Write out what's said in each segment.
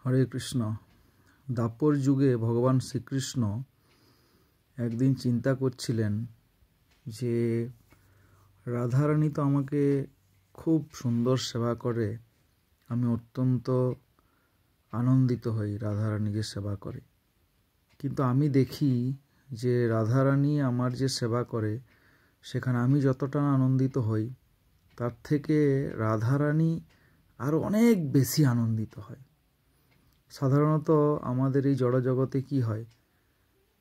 হরে কৃষ্ণ। দাপর যুগে ভগবান শ্রীকৃষ্ণ একদিন চিন্তা করছিলেন যে রাধারানী তো আমাকে খুব সুন্দর সেবা করে, আমি অত্যন্ত আনন্দিত হই রাধারানীকে সেবা করে। কিন্তু আমি দেখি যে রাধারানী আমার যে সেবা করে সেখানে আমি যতটা আনন্দিত হই তার থেকে রাধারানী আরও অনেক বেশি আনন্দিত হয়। সাধারণত আমাদের এই জড়জগতে কি হয়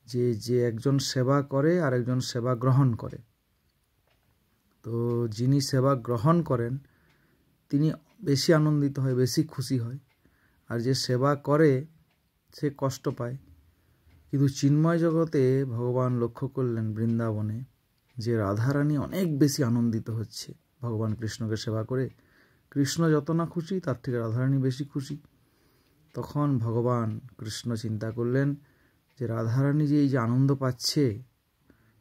যে যে একজন সেবা করে আর একজন সেবা গ্রহণ করে। তো যিনি সেবা গ্রহণ করেন তিনি বেশি আনন্দিত হয়, বেশি খুশি হয়, আর যে সেবা করে সে কষ্ট পায়। কিন্তু চিন্ময় জগতে ভগবান লক্ষ্য করলেন বৃন্দাবনে যে রাধারানী অনেক বেশি আনন্দিত হচ্ছে ভগবান কৃষ্ণকে সেবা করে। কৃষ্ণ যত না খুশি তার থেকে রাধারানী বেশি খুশি। তখন ভগবান কৃষ্ণ চিন্তা করলেন যে রাধারানী যে এই যে আনন্দ পাচ্ছে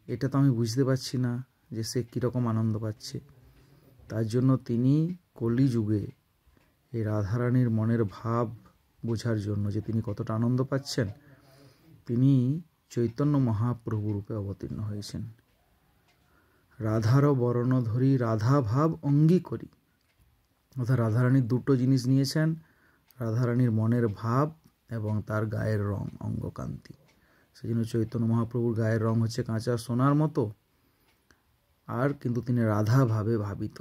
এটা তো আমি বুঝতে পারছি না যে সে কীরকম আনন্দ পাচ্ছে। তার জন্য তিনি কলিযুগে এই রাধারানীর মনের ভাব বোঝার জন্য যে তিনি কতটা আনন্দ পাচ্ছেন তিনি চৈতন্য মহাপ্রভু রূপে অবতীর্ণ হয়েছেন। রাধার বর্ণ ধরি রাধা ভাব অঙ্গী করি, অর্থাৎ রাধারানীর দুটো জিনিস নিয়েছেন, রাধারানীর মনের ভাব এবং তার গায়ের রং, অঙ্গকান্তি। সেই জন্য চৈতন্য মহাপ্রভুর গায়ের রং হচ্ছে কাঁচা সোনার মতো, আর কিন্তু তিনি রাধা ভাবে ভাবিত।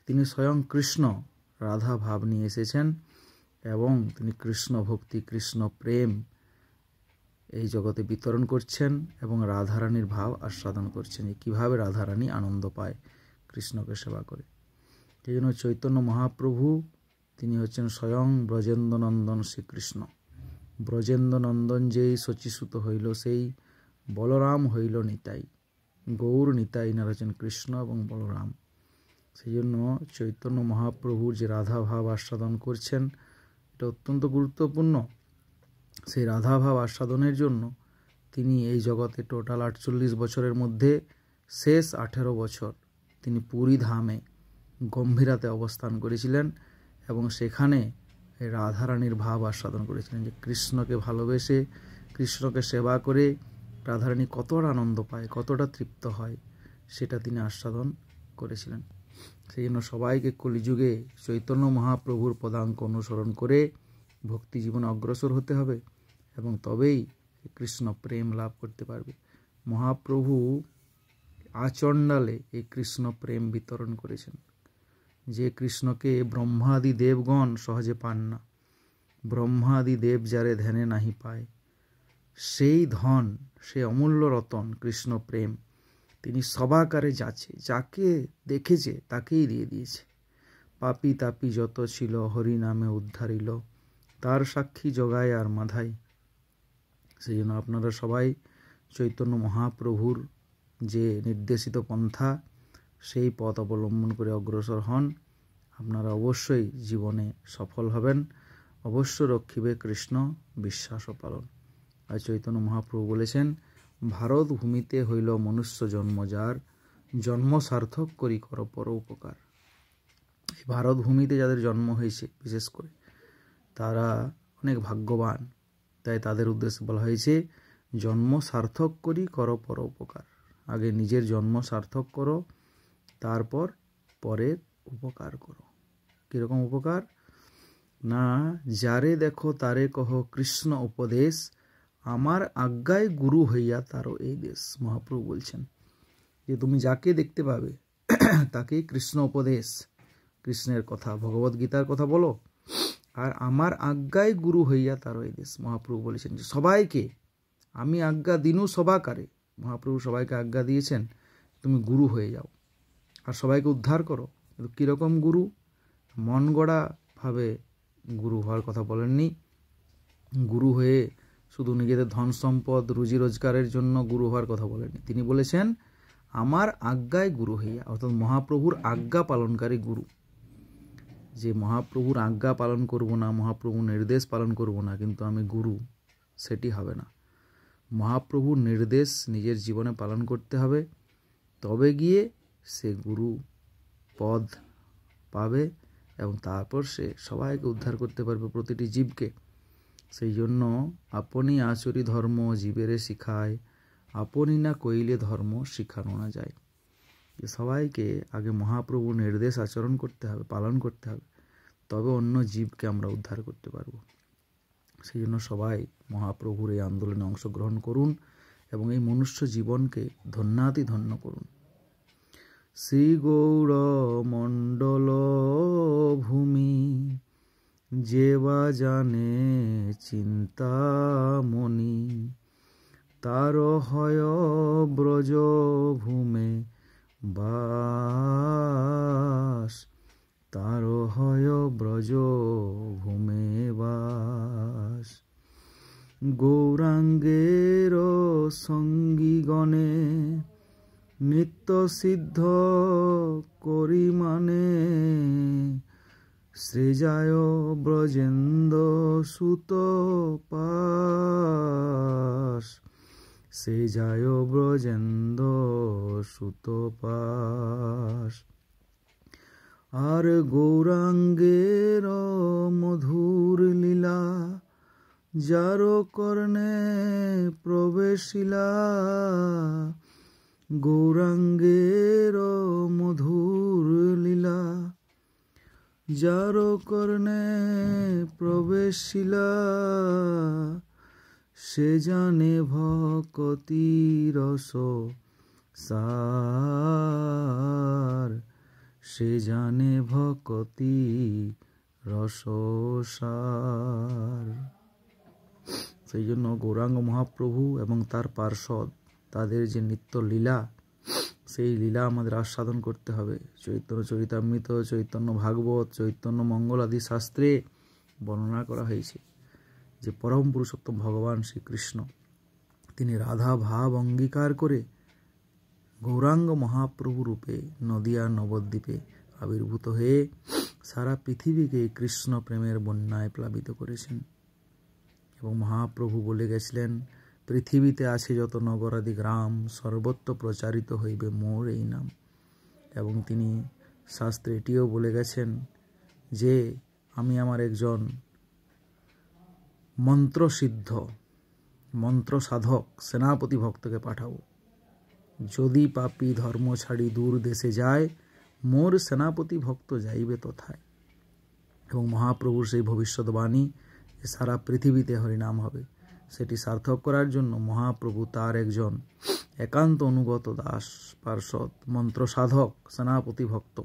তিনি স্বয়ং কৃষ্ণ রাধা ভাব নিয়ে এসেছেন এবং তিনি কৃষ্ণ ভক্তি, কৃষ্ণ প্রেম এই জগতে বিতরণ করছেন এবং রাধারানীর ভাব আস্বাদন করছেন যে কীভাবে রাধারানী আনন্দ পায় কৃষ্ণকে সেবা করে। সেই জন্য চৈতন্য মহাপ্রভু তিনি হচ্ছেন স্বয়ং ব্রজেন্দ্রনন্দন শ্রীকৃষ্ণ। ব্রজেন্দ্রনন্দন যেই শচীসুত হইল সেই বলরাম হইল নিতাই। গৌর নিতাই এনারা হচ্ছেন কৃষ্ণ এবং বলরাম। সেই জন্য চৈতন্য মহাপ্রভুর যে রাধা ভাব আস্বাদন করছেন এটা অত্যন্ত গুরুত্বপূর্ণ। সেই রাধা ভাব আস্বাদনের জন্য তিনি এই জগতে টোটাল 48 বছরের মধ্যে শেষ 18 বছর তিনি পুরী ধামে গম্ভীরাতে অবস্থান করেছিলেন এবং সেখানে রাধারানীর ভাব আস্বাদন করেছিলেন যে কৃষ্ণকে ভালোবেসে কৃষ্ণকে সেবা করে রাধারানী কতটা আনন্দ পায়, কতটা তৃপ্ত হয় সেটা তিনি আস্বাদন করেছিলেন। সেই জন্য সবাইকে কলিযুগে চৈতন্য মহাপ্রভুর পদাঙ্ক অনুসরণ করে ভক্তি জীবনে অগ্রসর হতে হবে এবং তবেই কৃষ্ণ প্রেম লাভ করতে পারবে। মহাপ্রভু আচণ্ডালে এই কৃষ্ণ প্রেম বিতরণ করেছেন যে কৃষ্ণকে ব্রহ্মাদি দেবগণ সহজে পান না। ব্রহ্মাদি দেব যারে ধ্যানে নাহি পায়, সেই ধন, সে অমূল্য রতন কৃষ্ণ প্রেম তিনি সবাকারে যাচ্ছে, যাকে দেখেছে তাকেই দিয়ে দিয়েছে। পাপি তাপি যত ছিল হরি নামে উদ্ধারিল, তার সাক্ষী জগায় আর মাধাই। সেই জন্য আপনারা সবাই চৈতন্য মহাপ্রভুর যে নির্দেশিত পন্থা সেই পথ অবলম্বন করে অগ্রসর হন, আপনারা অবশ্যই জীবনে সফল হবেন। অবশ্য রক্ষিবে কৃষ্ণ বিশ্বাস ও পালন। আর চৈতন্য মহাপ্রভু বলেছেন ভারত ভূমিতে হইল মনুষ্য জন্ম, যার জন্ম সার্থক করি কর পর উপকার। এই ভারত ভূমিতে যাদের জন্ম হয়েছে বিশেষ করে তারা অনেক ভাগ্যবান, তাই তাদের উদ্দেশ্যে বলা হয়েছে জন্ম সার্থক করি করো পর উপকার। আগে নিজের জন্ম সার্থক করো, তারপর পরের উপকার করো। কীরকম উপকার? না, যারে দেখো তারে কহ কৃষ্ণ উপদেশ, আমার আজ্ঞায় গুরু হইয়া তারও এই দেশ। মহাপ্রভু বলছেন যে তুমি যাকে দেখতে পাবে তাকেই কৃষ্ণ উপদেশ, কৃষ্ণের কথা, ভগবদ গীতার কথা বলো, আর আমার আজ্ঞায় গুরু হইয়া তারও এই দেশ। মহাপ্রভু বলেছেন যে সবাইকে আমি আজ্ঞা দিনু সবাকারে। মহাপ্রভু সবাইকে আজ্ঞা দিয়েছেন তুমি গুরু হয়ে যাও আর সবাইকে উদ্ধার করো। কিন্তু কীরকম গুরু? মন গড়া ভাবে গুরু হওয়ার কথা বলেননি। গুরু হয়ে শুধু নিজেদের ধন সম্পদ রুজি রোজগারের জন্য গুরু হওয়ার কথা বলেননি। তিনি বলেছেন আমার আজ্ঞায় গুরু হইয়া, অর্থাৎ মহাপ্রভুর আজ্ঞা পালনকারী গুরু। যে মহাপ্রভুর আজ্ঞা পালন করব না, মহাপ্রভুর নির্দেশ পালন করব না, কিন্তু আমি গুরু, সেটি হবে না। মহাপ্রভুর নির্দেশ নিজের জীবনে পালন করতে হবে, তবে গিয়ে সে গুরু পদ পাবে এবং তারপর সে সবাইকে উদ্ধার করতে পারবে, প্রতিটি জীবকে। সেই জন্য আপনি আচরি ধর্ম জীবেরে শিখায়, আপনি না কইলে ধর্ম শিখানো না যায়। সবাইকে আগে মহাপ্রভুর নির্দেশ আচরণ করতে হবে, পালন করতে হবে, তবে অন্য জীবকে আমরা উদ্ধার করতে পারব। সেই জন্য সবাই মহাপ্রভুর এই আন্দোলনে অংশগ্রহণ করুন এবং এই মনুষ্য জীবনকে ধন্যাতি ধন্য করুন। শ্রী গৌর মণ্ডল ভূমি যেবা জানে চিন্তামণি, তার হয় ব্রজ ভূমে বাস, তার হয় ব্রজ ভূমে বাস। গৌরাঙ্গের সঙ্গীগণে নিত্য সিদ্ধ করি মানে, শ্রেজায় ব্রজেন্দ্র সুত পাস, শ্রেজায় ব্রজেন্দ্র সুত পাস। আর গৌরাঙ্গের মধুর লীলা যার কর্ণে প্রবেশিলা, গৌরাঙ্গের মধুর লীলা যার কর্ণে প্রবেশিলা, সে জানে ভক্তি রস সার, সে জানে ভক্তি রস সার। সেই জন্য গৌরাঙ্গ মহাপ্রভু এবং তার পার্ষদ তাদের যে নিত্য লীলা, সেই লীলা আমাদের আস্বাদন করতে হবে। চৈতন্য চরিতামৃত, চৈতন্য ভাগবত, চৈতন্য মঙ্গল আদি শাস্ত্রে বর্ণনা করা হয়েছে যে পরম পুরুষোত্তম ভগবান শ্রীকৃষ্ণ তিনি রাধা ভাব অঙ্গীকার করে গৌরাঙ্গ মহাপ্রভু রূপে নদিয়া নবদ্বীপে আবির্ভূত হয়ে সারা পৃথিবীকে কৃষ্ণ প্রেমের বন্যায় প্লাবিত করেছেন। এবং মহাপ্রভু বলে গেছিলেন, পৃথিবীতে আছে যত নগরাদি গ্রাম, সর্বত্র প্রচারিত হইবে মোর এই নাম। এবং তিনি শাস্ত্রে এটিও বলে গেছেন যে আমি আমার একজন মন্ত্রসিদ্ধ মন্ত্র সাধক সেনাপতি ভক্তকে পাঠাবো, যদি পাপী ধর্ম ছাড়ি দূর দেশে যায়, মোর সেনাপতি ভক্ত যাইবে তথায়। এবং মহাপ্রভুর সেই ভবিষ্যৎবাণী সারা পৃথিবীতে হরিনাম হবে, সেটি সার্থক করার জন্য মহাপ্রভু তার একজন একান্ত অনুগত দাস পার্ষদ মন্ত্র সাধক সেনাপতি ভক্ত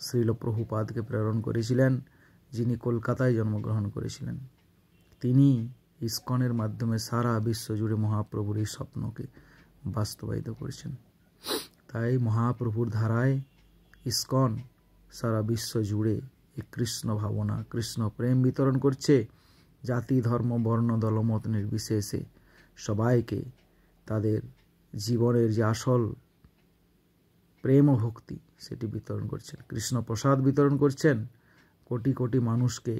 শ্রীল প্রভুপাদকে প্রেরণ করেছিলেন, যিনি কলকাতায় জন্মগ্রহণ করেছিলেন। তিনি ইস্কনের মাধ্যমে সারা বিশ্ব জুড়ে মহাপ্রভুর এই স্বপ্নকে বাস্তবায়িত করেছেন। তাই মহাপ্রভুর ধারায় ইস্কন সারা বিশ্ব জুড়ে এই কৃষ্ণ ভাবনা, কৃষ্ণ প্রেম বিতরণ করছে। জাতি ধর্ম বর্ণ দলমত নির্বিশেষে সবাইকে তাদের জীবনের যে আসল প্রেম ও ভক্তি সেটি বিতরণ করছেন, কৃষ্ণ প্রসাদ বিতরণ করছেন, কোটি কোটি মানুষকে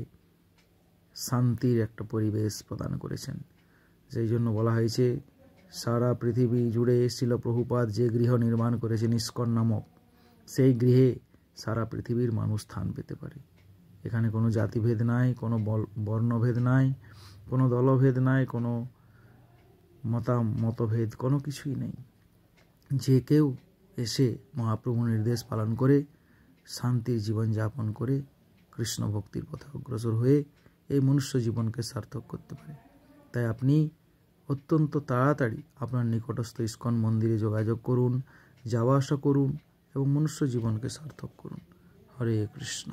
শান্তির একটা পরিবেশ প্রদান করেছেন। সেই জন্য বলা হয়েছে সারা পৃথিবী জুড়ে শ্রীল প্রভুপাদ যে গৃহ নির্মাণ করেছেন ইস্কন নামক, সেই গৃহে সারা পৃথিবীর মানুষ স্থান পেতে পারে। এখানে কোনো জাতিভেদ নাই, কোনো বর্ণভেদ নাই, কোনো দলভেদ নাই, কোনো মতভেদ কোনো কিছুই নেই। যে কেউ এসে মহাপ্রভু নির্দেশ পালন করে শান্তির জীবনযাপন করে কৃষ্ণ ভক্তির পথে অগ্রসর হয়ে এই মনুষ্য জীবনকে সার্থক করতে পারে। তাই আপনি অত্যন্ত তাড়াতাড়ি আপনার নিকটস্থ ইস্কন মন্দিরে যোগাযোগ করুন, যাওয়া আসা করুন এবং মনুষ্য জীবনকে সার্থক করুন। হরে কৃষ্ণ।